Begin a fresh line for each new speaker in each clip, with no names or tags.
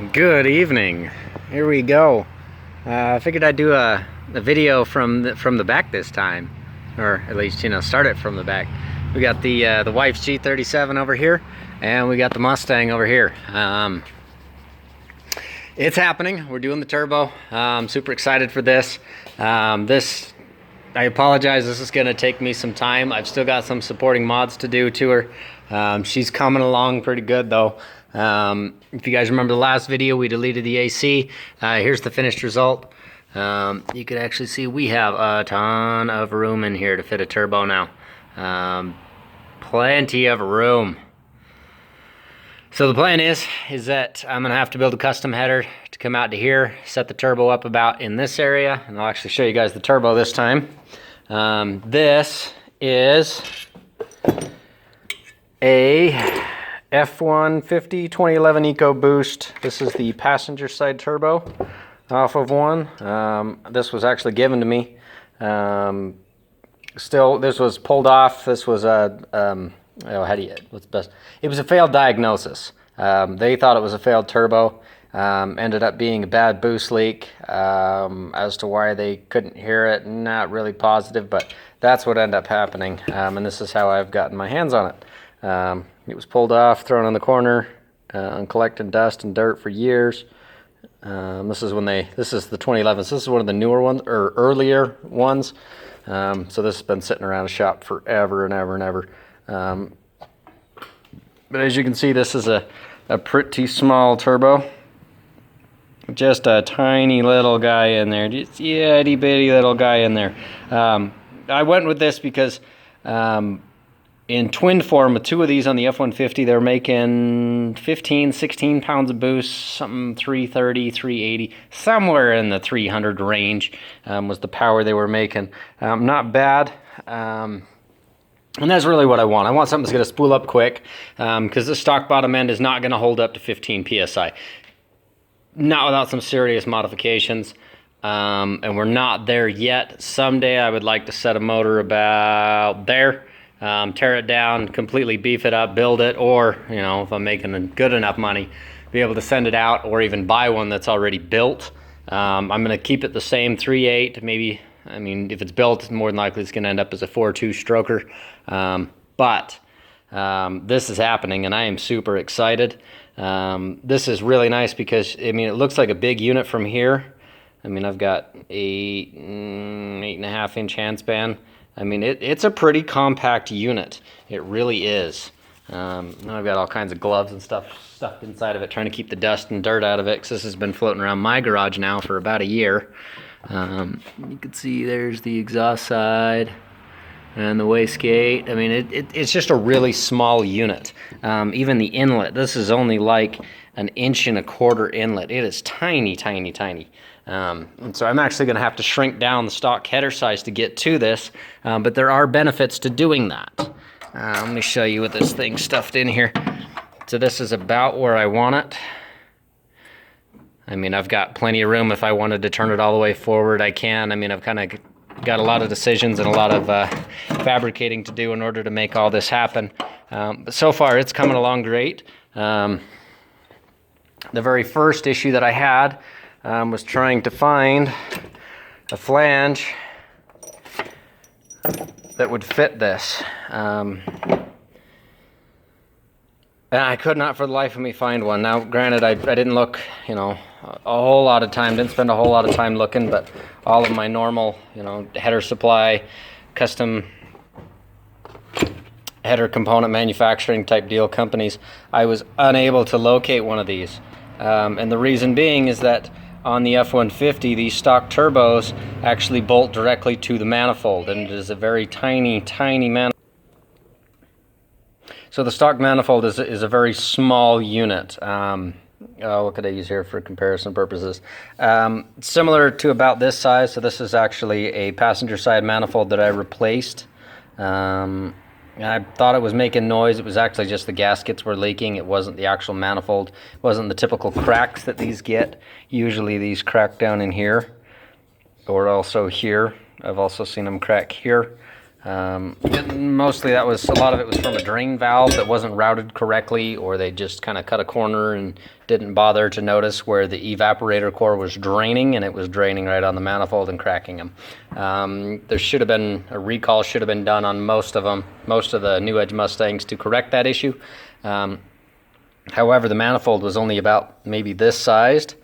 Good evening. Here we go. I figured I'd do a video from the back this time, or at least start it from the back. We got the wife's G37 over here, and we got the Mustang over here. It's happening. We're doing the turbo. I'm super excited for this. I apologize. This is going to take me some time. I've still got some supporting mods to do to her. She's coming along pretty good though. If you guys remember the last video, we deleted the AC. Here's the finished result. You can actually see we have a ton of room in here to fit a turbo now. Plenty of room. So the plan is that I'm gonna have to build a custom header to come out to here, set the turbo up about in this area, and I'll actually show you guys the turbo this time. This is a F-150 2011 EcoBoost. This is the passenger side turbo off of one. This was actually given to me. This was pulled off. This was what's best? It was a failed diagnosis. They thought it was a failed turbo. Ended up being a bad boost leak. As to why they couldn't hear it, not really positive, but that's what ended up happening. And this is how I've gotten my hands on it. It was pulled off, thrown in the corner, and collecting dust and dirt for years. This is the 2011. So this is one of the newer ones, or earlier ones. So this has been sitting around a shop forever and ever and ever. But as you can see, this is a pretty small turbo. Just a tiny little guy in there. Just itty bitty little guy in there. I went with this because in twin form with two of these on the F-150, they're making 15, 16 pounds of boost, something 330, 380, somewhere in the 300 range was the power they were making. Not bad. And that's really what I want. I want something that's going to spool up quick, because the stock bottom end is not going to hold up to 15 PSI. Not without some serious modifications. And we're not there yet. Someday I would like to set a motor about there. Tear it down, completely beef it up, build it, or, if I'm making good enough money, be able to send it out or even buy one that's already built. I'm going to keep it the same 3.8, maybe. I mean, if it's built, more than likely it's going to end up as a 4.2 stroker. But this is happening, and I am super excited. This is really nice because, it looks like a big unit from here. I've got 8.5 inch handspan. It's a pretty compact unit. It really is. Now I've got all kinds of gloves and stuff stuffed inside of it, trying to keep the dust and dirt out of it, because this has been floating around my garage now for about a year. You can see there's the exhaust side and the wastegate. It's just a really small unit. Even the inlet, this is only like an 1.25 inch inlet. It is tiny, tiny, tiny. And so I'm actually going to have to shrink down the stock header size to get to this, but there are benefits to doing that. Let me show you what this thing's stuffed in here. So this is about where I want it. I've got plenty of room. If I wanted to turn it all the way forward, I can. I've kind of got a lot of decisions and a lot of fabricating to do in order to make all this happen. But so far, it's coming along great. The very first issue that I had was trying to find a flange that would fit this. And I could not for the life of me find one. Now, granted, I didn't look, a whole lot of time, didn't spend a whole lot of time looking, but all of my normal, header supply, custom header component manufacturing type deal companies, I was unable to locate one of these. And the reason being is that on the F-150, these stock turbos actually bolt directly to the manifold, and it is a very tiny, tiny manifold. So the stock manifold is a very small unit. What could I use here for comparison purposes? Similar to about this size. So this is actually a passenger side manifold that I replaced. I thought it was making noise. It was actually just the gaskets were leaking. It wasn't the actual manifold. It wasn't the typical cracks that these get. Usually these crack down in here, or also here. I've also seen them crack here. Mostly that was, a lot of it was from a drain valve that wasn't routed correctly, or they just kind of cut a corner and didn't bother to notice where the evaporator core was draining, and it was draining right on the manifold and cracking them. There should have been, a recall should have been done on most of them, most of the New Edge Mustangs, to correct that issue. However, the manifold was only about maybe this sized,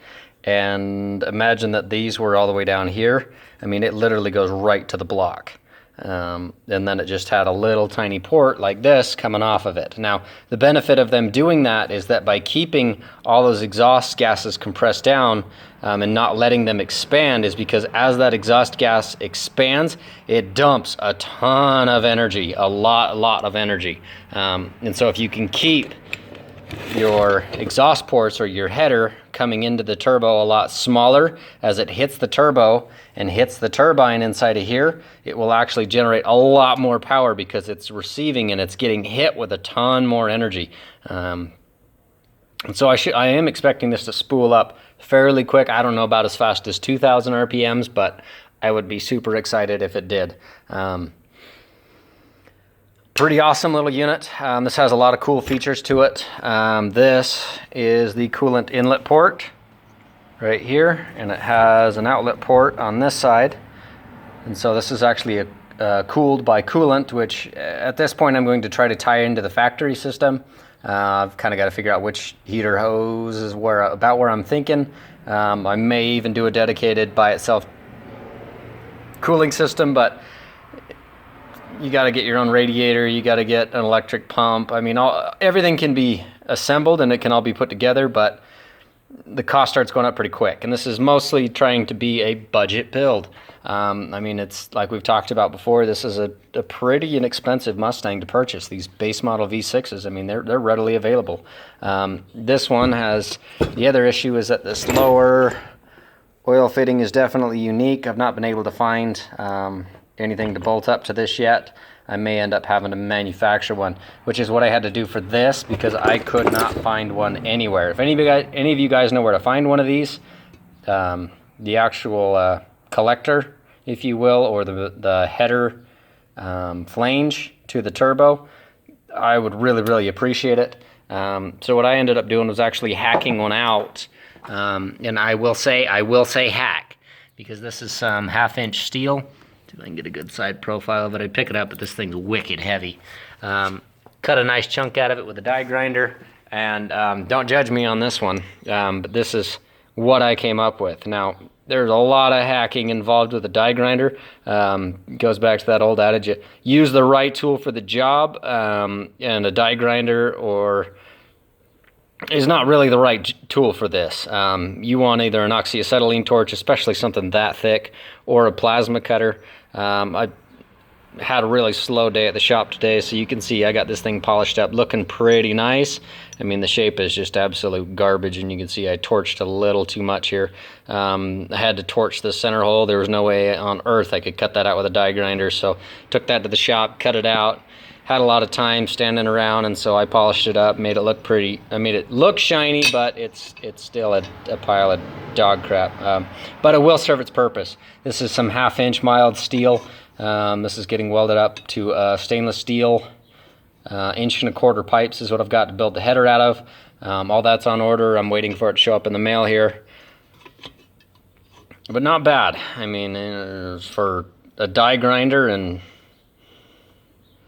and imagine that these were all the way down here. I mean, it literally goes right to the block. And then it just had a little tiny port like this coming off of it. Now, the benefit of them doing that is that by keeping all those exhaust gases compressed down and not letting them expand, is because as that exhaust gas expands, it dumps a ton of energy, a lot of energy. And so if you can keep your exhaust ports or your header coming into the turbo a lot smaller, as it hits the turbo and hits the turbine inside of here, it will actually generate a lot more power because it's receiving and it's getting hit with a ton more energy. And so I am expecting this to spool up fairly quick. I don't know about as fast as 2,000 RPMs, but I would be super excited if it did. Pretty awesome little unit. This has a lot of cool features to it. This is the coolant inlet port right here, and it has an outlet port on this side. And so this is actually cooled by coolant, which at this point I'm going to try to tie into the factory system. I've kind of got to figure out which heater hose is about where I'm thinking. I may even do a dedicated by itself cooling system, but you got to get your own radiator, you got to get an electric pump. I mean, everything can be assembled and it can all be put together, but the cost starts going up pretty quick. And this is mostly trying to be a budget build. I mean, it's like we've talked about before, this is a pretty inexpensive Mustang to purchase. These base model V6s, I mean, they're readily available. This one has, the other issue is that this lower oil fitting is definitely unique. I've not been able to find anything to bolt up to this yet. I may end up having to manufacture one, which is what I had to do for this because I could not find one anywhere. If any of you guys know where to find one of these, the actual collector, if you will, or the header flange to the turbo, I would really appreciate it. So what I ended up doing was actually hacking one out, and I will say hack, because this is some 1/2-inch steel. See if I can get a good side profile of it. I'd pick it up, but this thing's wicked heavy. Cut a nice chunk out of it with a die grinder, and don't judge me on this one, but this is what I came up with. Now, there's a lot of hacking involved with a die grinder. Goes back to that old adage, use the right tool for the job, and a die grinder is not really the right tool for this. You want either an oxyacetylene torch, especially something that thick, or a plasma cutter. I had a really slow day at the shop today, so you can see I got this thing polished up, looking pretty nice. I mean, the shape is just absolute garbage, and you can see I torched a little too much here. I had to torch the center hole. There was no way on earth I could cut that out with a die grinder, so took that to the shop, cut it out. Had a lot of time standing around, and so I polished it up, made it look pretty. I made it look shiny, but it's still a pile of dog crap. But it will serve its purpose. This is some 1/2-inch mild steel. This is getting welded up to stainless steel 1.25-inch pipes is what I've got to build the header out of. All that's on order. I'm waiting for it to show up in the mail here. But not bad. I mean, for a die grinder and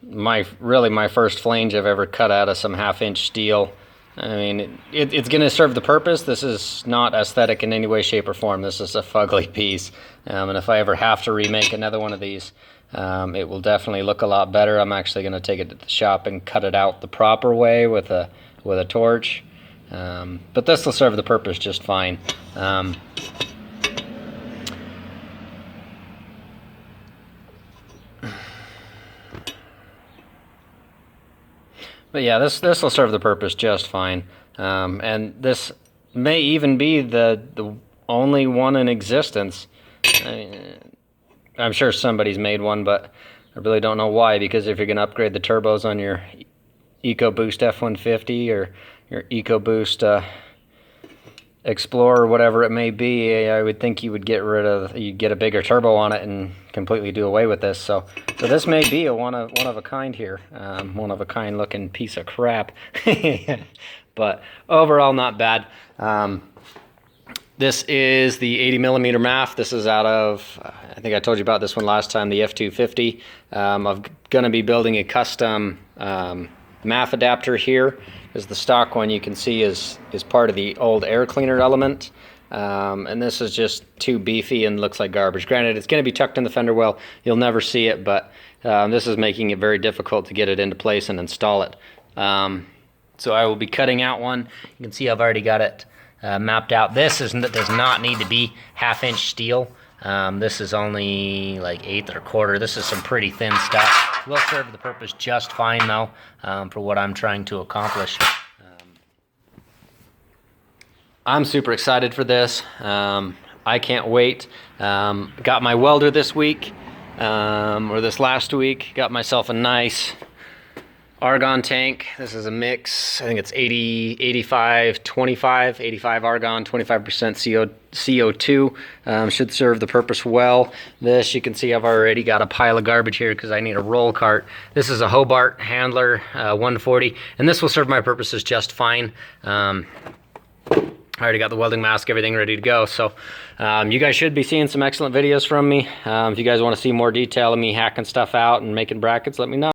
my first flange I've ever cut out of some 1/2-inch steel. I mean, it's going to serve the purpose. This is not aesthetic in any way, shape, or form. This is a fugly piece. And if I ever have to remake another one of these, it will definitely look a lot better. I'm actually going to take it to the shop and cut it out the proper way with a torch. But this will serve the purpose just fine. But yeah, this will serve the purpose just fine. And this may even be the only one in existence. I'm sure somebody's made one, but I really don't know why, because if you're going to upgrade the turbos on your EcoBoost F-150 or your EcoBoost Explorer, whatever it may be, I would think you'd get a bigger turbo on it and completely do away with this. So this may be a one of a kind here, one of a kind looking piece of crap, but overall not bad. This is the 80mm MAF. This is out of, I think I told you about this one last time, the F250. I'm going to be building a custom MAF adapter here. Is the stock one you can see is part of the old air cleaner element, and this is just too beefy and looks like garbage. Granted, it's going to be tucked in the fender well, you'll never see it, but this is making it very difficult to get it into place and install it. So I will be cutting out one. You can see I've already got it mapped out. This does not need to be 1/2 inch steel. This is only like 1/8 or 1/4. This is some pretty thin stuff. Will serve the purpose just fine though, for what I'm trying to accomplish. I'm super excited for this. I can't wait. Got my welder this week, or this last week. Got myself a nice argon tank. This is a mix. I think it's 85 25, 85 argon, 25% CO2. Should serve the purpose well. This, you can see I've already got a pile of garbage here because I need a roll cart. This is a Hobart Handler 140, and this will serve my purposes just fine. I already got the welding mask, everything ready to go. So you guys should be seeing some excellent videos from me. If you guys want to see more detail of me hacking stuff out and making brackets, let me know.